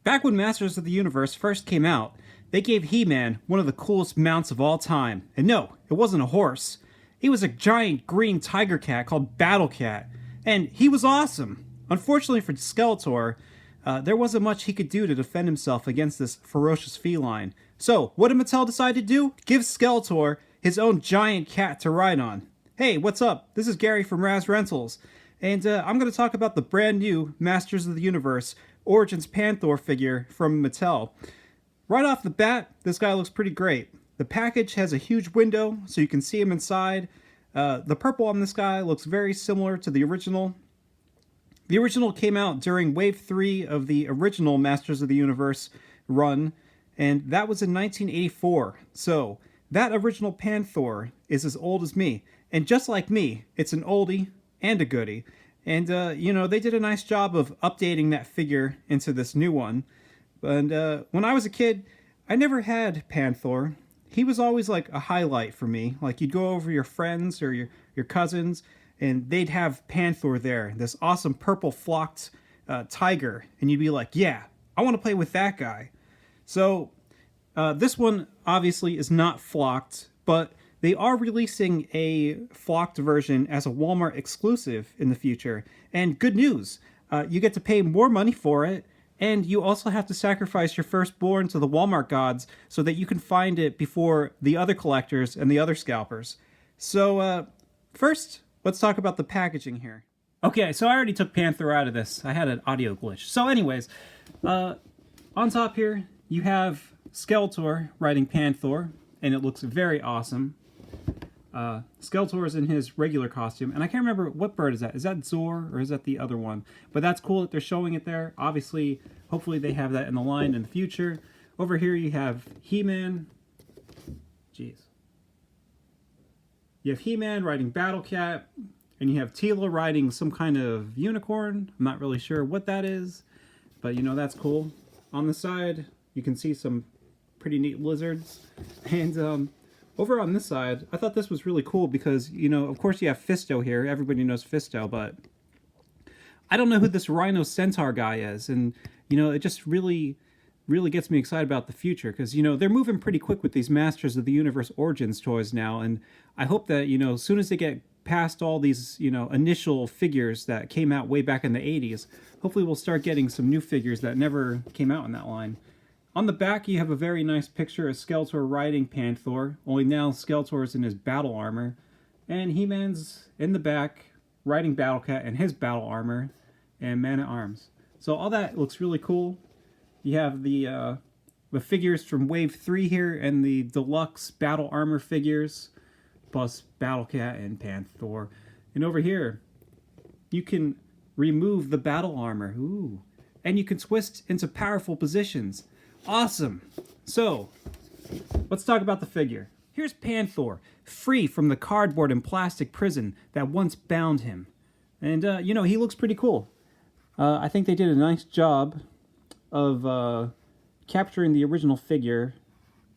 Back when Masters of the Universe first came out, they gave He-Man one of the coolest mounts of all time. And no, it wasn't a horse. He was a giant green tiger cat called Battle Cat. And he was awesome. Unfortunately for Skeletor, there wasn't much he could do to defend himself against this ferocious feline. So, what did Mattel decide to do? Give Skeletor his own giant cat to ride on. Hey, what's up? This is Gary from Raz Rentals. And I'm going to talk about the brand new Masters of the Universe Origins Panthor figure from Mattel. Right off the bat, this guy looks pretty great. The package has a huge window so you can see him inside. The purple on this guy looks very similar to the original. The original came out during Wave 3 of the original Masters of the Universe run, and that was in 1984. So, that original Panthor is as old as me. And just like me, it's an oldie and a goodie. And, they did a nice job of updating that figure into this new one. And when I was a kid, I never had Panthor. He was always like a highlight for me. Like you'd go over your friends or your cousins, and they'd have Panthor there, this awesome purple flocked tiger. And you'd be like, yeah, I want to play with that guy. So this one obviously is not flocked, but they are releasing a flocked version as a Walmart exclusive in the future. And good news, you get to pay more money for it, and you also have to sacrifice your firstborn to the Walmart gods so that you can find it before the other collectors and the other scalpers. So, first, let's talk about the packaging here. Okay, so I already took Panthor out of this. I had an audio glitch. So anyways, on top here, you have Skeletor riding Panthor, and it looks very awesome. Skeletor is in his regular costume, and I can't remember what bird is that. Is that Zor, or is that the other one? But that's cool that they're showing it there. Obviously, hopefully they have that in the line in the future. Over here you have He-Man. Jeez. You have He-Man riding Battle Cat, and you have Teela riding some kind of unicorn. I'm not really sure what that is, but that's cool. On the side, you can see some pretty neat lizards, and over on this side, I thought this was really cool because, of course you have Fisto here. Everybody knows Fisto, but I don't know who this Rhino Centaur guy is. And, it just really, really gets me excited about the future because, they're moving pretty quick with these Masters of the Universe Origins toys now. And I hope that, as soon as they get past all these, initial figures that came out way back in the 80s, hopefully we'll start getting some new figures that never came out in that line. On the back, you have a very nice picture of Skeletor riding Panthor, only now Skeletor is in his battle armor, and He-Man's in the back riding Battle Cat in his battle armor and Man-at-Arms. So all that looks really cool. You have the figures from Wave 3 here and the deluxe battle armor figures, plus Battle Cat and Panthor. And over here, you can remove the battle armor. Ooh. And you can twist into powerful positions. Awesome. So, let's talk about the figure. Here's Panthor, free from the cardboard and plastic prison that once bound him. And, he looks pretty cool. I think they did a nice job of capturing the original figure,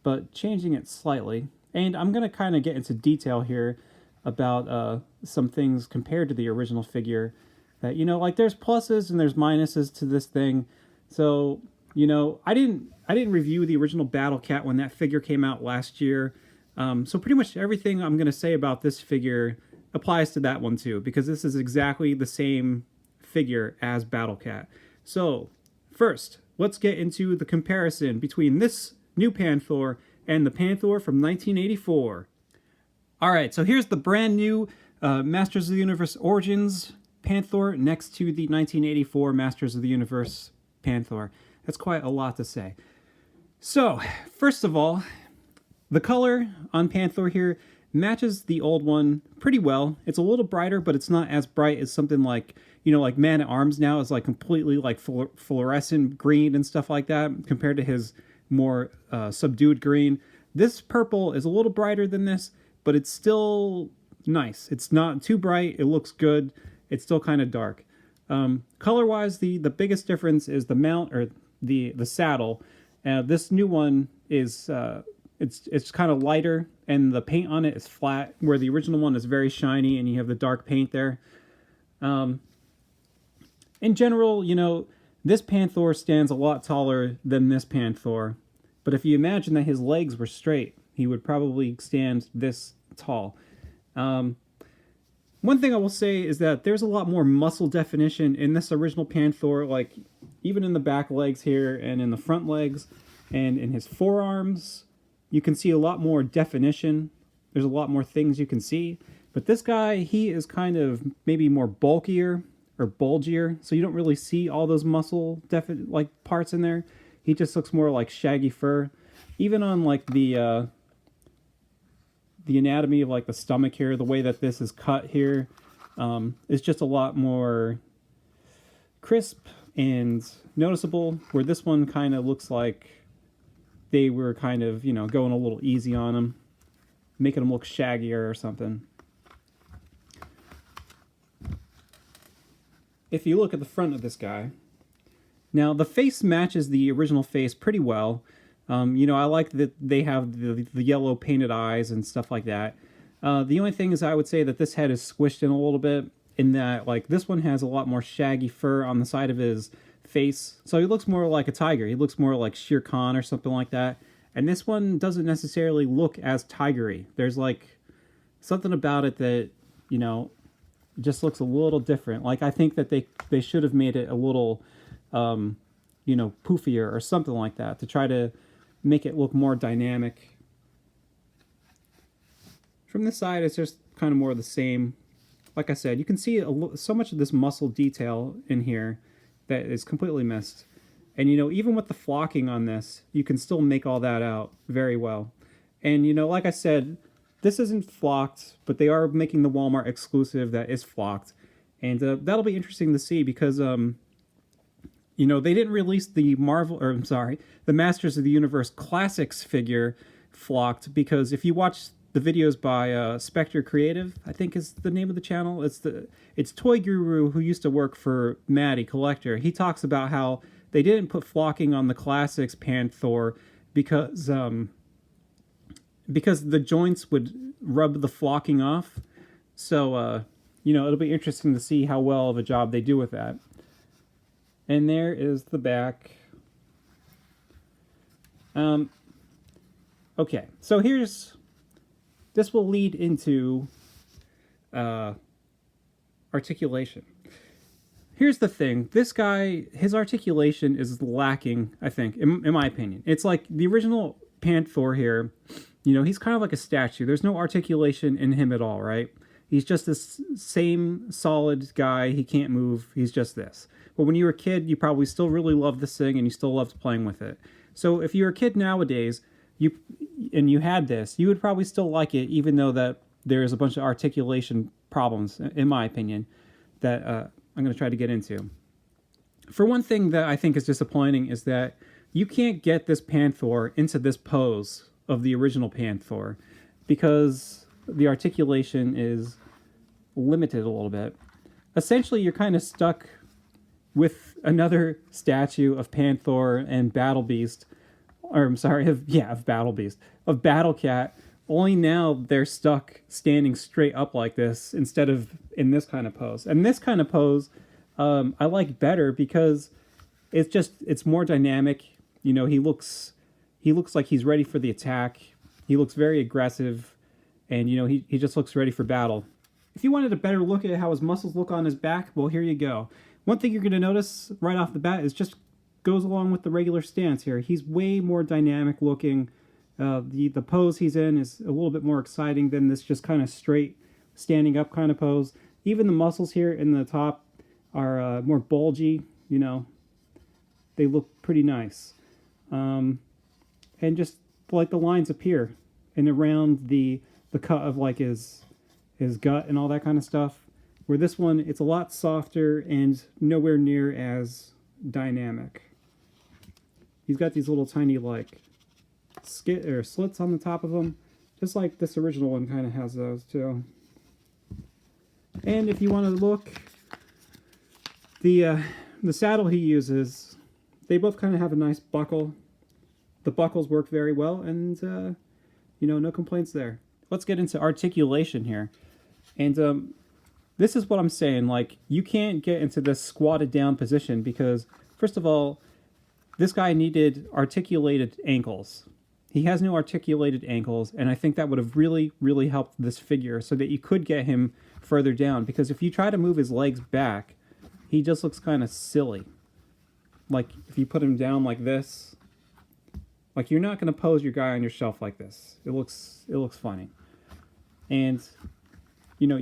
but changing it slightly. And I'm going to kind of get into detail here about some things compared to the original figure. That, there's pluses and there's minuses to this thing. So, I didn't review the original Battle Cat when that figure came out last year. So pretty much everything I'm going to say about this figure applies to that one too, because this is exactly the same figure as Battle Cat. So first, let's get into the comparison between this new Panthor and the Panthor from 1984. Alright, so here's the brand new Masters of the Universe Origins Panthor next to the 1984 Masters of the Universe Panthor. That's quite a lot to say. So, first of all, the color on Panthor here matches the old one pretty well. It's a little brighter, but it's not as bright as something like, like Man-at-Arms now is like completely like fluorescent green and stuff like that compared to his more subdued green. This purple is a little brighter than this, but it's still nice. It's not too bright. It looks good. It's still kind of dark. Color-wise, the biggest difference is the mount, or the saddle. This new one is it's kind of lighter, and the paint on it is flat, where the original one is very shiny, and you have the dark paint there. In general, This Panthor stands a lot taller than this Panthor, but if you imagine that his legs were straight, he would probably stand this tall. One thing I will say is that there's a lot more muscle definition in this original Panthor, like even in the back legs here and in the front legs and in his forearms. You can see a lot more definition. There's a lot more things you can see. But this guy, he is kind of maybe more bulkier or bulgier, so you don't really see all those muscle like parts in there. He just looks more like shaggy fur. Even on like the anatomy of like the stomach here, the way that this is cut here, is just a lot more crisp and noticeable, where this one kind of looks like they were kind of, you know, going a little easy on him, making him look shaggier or something. If you look at the front of this guy, now the face matches the original face pretty well. You know, I like that they have the yellow painted eyes and stuff like that. The only thing is I would say that this head is squished in a little bit, in that like this one has a lot more shaggy fur on the side of his face. So he looks more like a tiger. He looks more like Shere Khan or something like that. And this one doesn't necessarily look as tigery. There's like something about it that, you know, just looks a little different. Like I think that they should have made it a little, you know, poofier or something like that to try to make it look more dynamic. From this side, it's just kind of more of the same. Like I said, you can see so much of this muscle detail in here that is completely missed. And, you know, even with the flocking on this, you can still make all that out very well. And, you know, like I said, this isn't flocked, but they are making the Walmart exclusive that is flocked. And that'll be interesting to see because, you know, they didn't release the the Masters of the Universe Classics figure flocked, because if you watch the videos by Spectre Creative, I think is the name of the channel. It's Toy Guru, who used to work for Matty Collector. He talks about how they didn't put flocking on the Classics Panthor because the joints would rub the flocking off. So you know, it'll be interesting to see how well of a job they do with that. And there is the back. Okay, so this will lead into articulation. Here's the thing. This guy, his articulation is lacking, I think, in my opinion. It's like the original Panthor here, you know, he's kind of like a statue. There's no articulation in him at all, right? He's just this same solid guy. He can't move. He's just this. But when you were a kid, you probably still really loved this thing and you still loved playing with it. So if you're a kid nowadays, you had this, you would probably still like it, even though that there's a bunch of articulation problems, in my opinion, that I'm going to try to get into. For one thing that I think is disappointing is that you can't get this Panthor into this pose of the original Panthor because the articulation is limited a little bit. Essentially, you're kind of stuck with another statue of Panthor and Battle Beast, or I'm sorry, of Battle Beast, of Battle Cat, only now they're stuck standing straight up like this instead of in this kind of pose. And this kind of pose I like better because it's more dynamic. You know, he looks like he's ready for the attack. He looks very aggressive, and you know, he just looks ready for battle. If you wanted a better look at how his muscles look on his back, well, here you go. One thing you're going to notice right off the bat is just goes along with the regular stance here. He's way more dynamic looking. The pose he's in is a little bit more exciting than this just kind of straight standing up kind of pose. Even the muscles here in the top are more bulgy, you know. They look pretty nice. And just like the lines appear and around the cut of like his gut and all that kind of stuff. Where this one, it's a lot softer and nowhere near as dynamic. He's got these little tiny like slits on the top of him, just like this original one kind of has those too. And if you want to look, the saddle he uses, they both kind of have a nice buckle. The buckles work very well, and you know, no complaints there. Let's get into articulation here, and this is what I'm saying. Like, you can't get into this squatted down position because First of all, this guy needed articulated ankles. He has no articulated ankles, and I think that would have really, really helped this figure so that you could get him further down. Because if you try to move his legs back, he just looks kind of silly. Like, if you put him down like this, like, you're not going to pose your guy on your shelf like this. It looks funny. And, you know,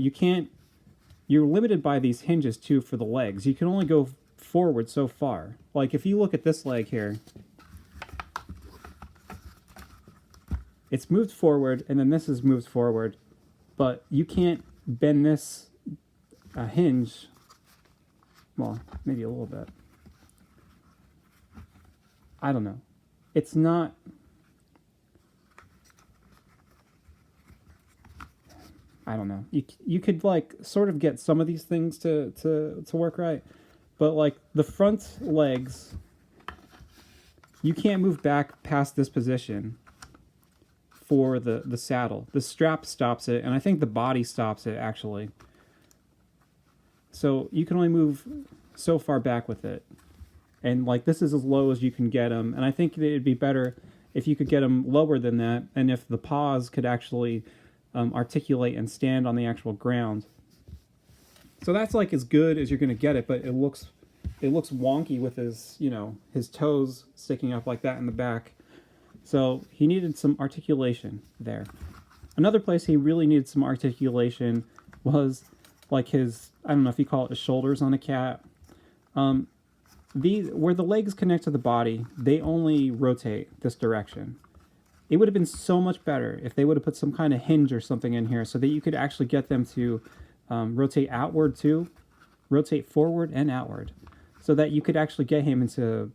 you're limited by these hinges, too, for the legs. You can only go forward so far. Like, if you look at this leg here, it's moved forward, and then this is moved forward, but you can't bend this hinge, well, maybe a little bit. I don't know. It's not... I don't know. You could, like, sort of get some of these things to work right, but, like, the front legs, you can't move back past this position for the saddle. The strap stops it, and I think the body stops it, actually. So you can only move so far back with it. And, like, this is as low as you can get them. And I think it'd be better if you could get them lower than that, and if the paws could actually articulate and stand on the actual ground. So that's, like, as good as you're going to get it, but it looks wonky with his, you know, his toes sticking up like that in the back. So he needed some articulation there. Another place he really needed some articulation was, like, his, I don't know if you call it the shoulders on a cat. Where the legs connect to the body, they only rotate this direction. It would have been so much better if they would have put some kind of hinge or something in here so that you could actually get them to rotate outward too, rotate forward and outward, so that you could actually get him into,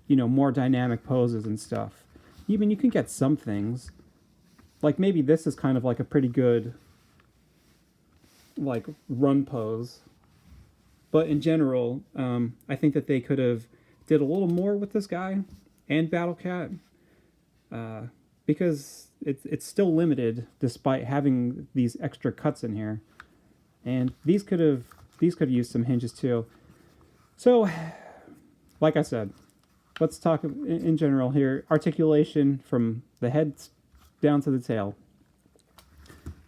you know, more dynamic poses and stuff. Even you can get some things, like maybe this is kind of like a pretty good, like, run pose. But in general, I think that they could have did a little more with this guy and Battle Cat, because it's still limited despite having these extra cuts in here, and these could have used some hinges too. So, like I said, let's talk in general here. Articulation from the head down to the tail.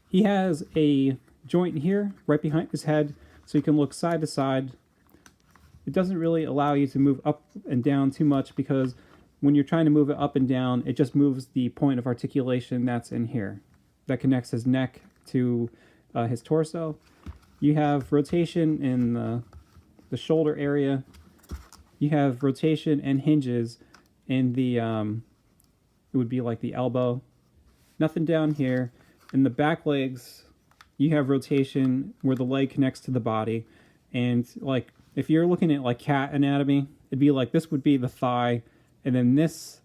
He has a joint here right behind his head, so you can look side to side. It doesn't really allow you to move up and down too much, because when you're trying to move it up and down, it just moves the point of articulation that's in here, that connects his neck to his torso. You have rotation in the shoulder area. You have rotation and hinges in the, it would be like the elbow. Nothing down here. In the back legs, you have rotation where the leg connects to the body. And, like, if you're looking at, like, cat anatomy, it'd be like this would be the thigh, and then this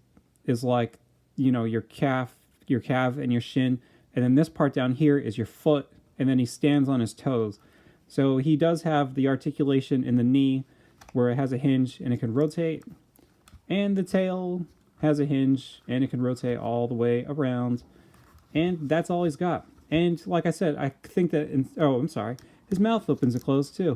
is, like, you know, your calf and your shin, and then this part down here is your foot, and then he stands on his toes. So he does have the articulation in the knee where it has a hinge and it can rotate, and the tail has a hinge and it can rotate all the way around, and that's all he's got. And like I said, I think that his mouth opens and closes too.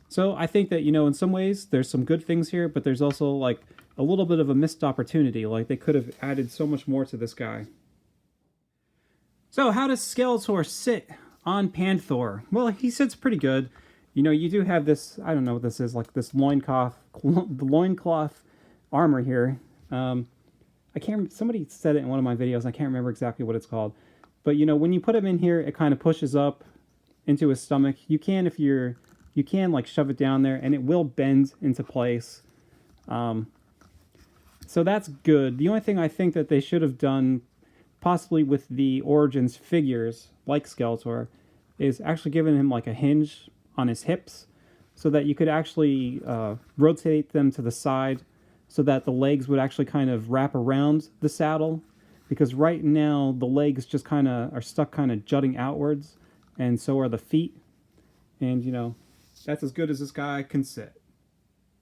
So I think that, you know, in some ways there's some good things here, but there's also, like, a little bit of a missed opportunity. Like, they could have added so much more to this guy. So how does Skeletor sit on Panthor? Well, he sits pretty good. You know, you do have this, I don't know what this is, like this loincloth armor here. I can't, somebody said it in one of my videos, I can't remember exactly what it's called. But, you know, when you put him in here, it kind of pushes up into his stomach. You can, if you can, like, shove it down there, and it will bend into place. So that's good. The only thing I think that they should have done, possibly with the Origins figures, like Skeletor, is actually giving him, like, a hinge on his hips, so that you could actually rotate them to the side, so that the legs would actually kind of wrap around the saddle. Because right now, the legs just kind of are stuck kind of jutting outwards, and so are the feet. And, you know, that's as good as this guy can sit.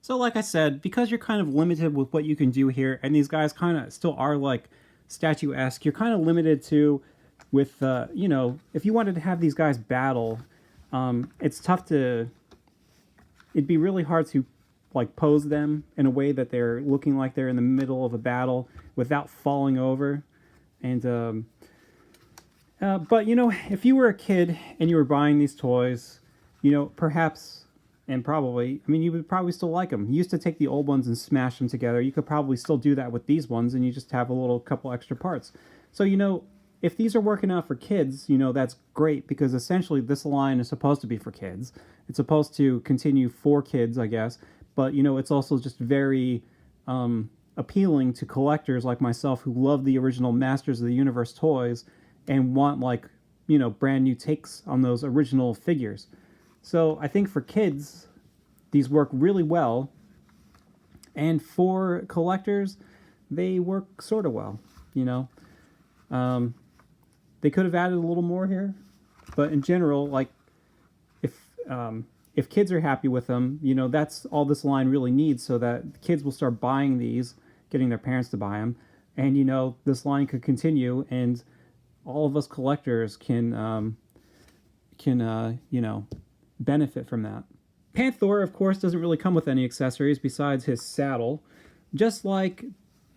So like I said, because you're kind of limited with what you can do here, and these guys kind of still are, like, statuesque, you're kind of limited to with, you know, if you wanted to have these guys battle, it's tough to, it'd be really hard to like pose them in a way that they're looking like they're in the middle of a battle without falling over. And but you know, if you were a kid and you were buying these toys, you know, perhaps and probably, I mean, you would probably still like them. You used to take the old ones and smash them together. You could probably still do that with these ones, and you just have a little couple extra parts. So, you know, if these are working out for kids, you know, that's great, because essentially this line is supposed to be for kids. It's supposed to continue for kids, I guess. But, you know, it's also just very appealing to collectors like myself who love the original Masters of the Universe toys and want, like, you know, brand new takes on those original figures. So I think for kids, these work really well. And for collectors, they work sort of well, you know. They could have added a little more here. But in general, like, if kids are happy with them, you know, that's all this line really needs, so that kids will start buying these, getting their parents to buy them. And, you know, this line could continue, and all of us collectors can you know, benefit from that. Panthor, of course, doesn't really come with any accessories besides his saddle, just like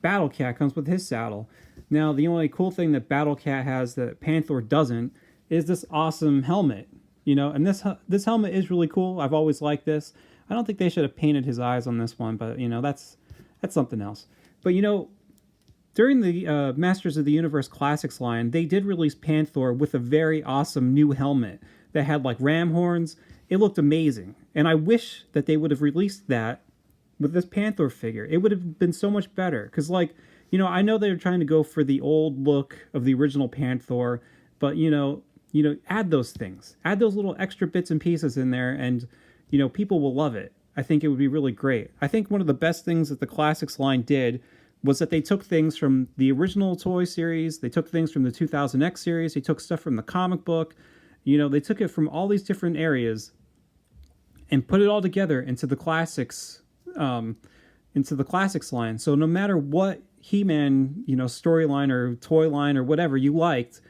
Battle Cat comes with his saddle. Now, the only cool thing that Battle Cat has that Panthor doesn't is this awesome helmet. You know, and this helmet is really cool. I've always liked this. I don't think they should have painted his eyes on this one, but, you know, that's something else. But, you know, during the Masters of the Universe Classics line, they did release Panthor with a very awesome new helmet that had, like, ram horns. It looked amazing. And I wish that they would have released that with this Panthor figure. It would have been so much better. Because, like, you know, I know they're trying to go for the old look of the original Panthor, but, you know, add those things. Add those little extra bits and pieces in there, and, you know, people will love it. I think it would be really great. I think one of the best things that the Classics line did was that they took things from the original toy series, they took things from the 2000X series, they took stuff from the comic book, you know, they took it from all these different areas and put it all together into the Classics, line. So no matter what He-Man, you know, storyline or toy line or whatever you liked,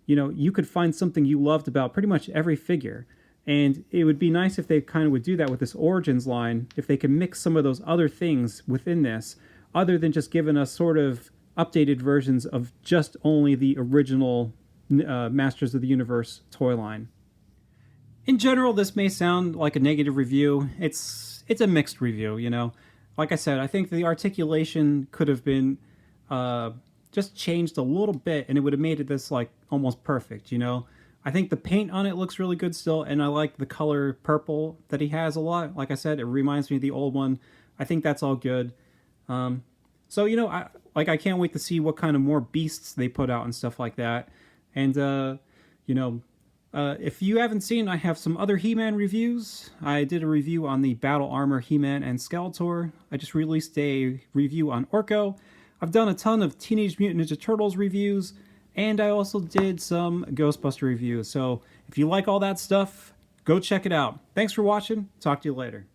you know, you could find something you loved about pretty much every figure. And it would be nice if they kind of would do that with this Origins line, if they could mix some of those other things within this, other than just giving us sort of updated versions of just only the original Masters of the Universe toy line. In general, this may sound like a negative review. It's a mixed review, you know. Like I said, I think the articulation could have been just changed a little bit, and it would have made it this, like, almost perfect, you know. I think the paint on it looks really good still, and I like the color purple that he has a lot. Like I said, it reminds me of the old one. I think that's all good. So, you know, I can't wait to see what kind of more beasts they put out and stuff like that. And, you know, if you haven't seen, I have some other He-Man reviews. I did a review on the Battle Armor He-Man and Skeletor. I just released a review on Orko. I've done a ton of Teenage Mutant Ninja Turtles reviews, and I also did some Ghostbuster reviews. So if you like all that stuff, go check it out. Thanks for watching. Talk to you later.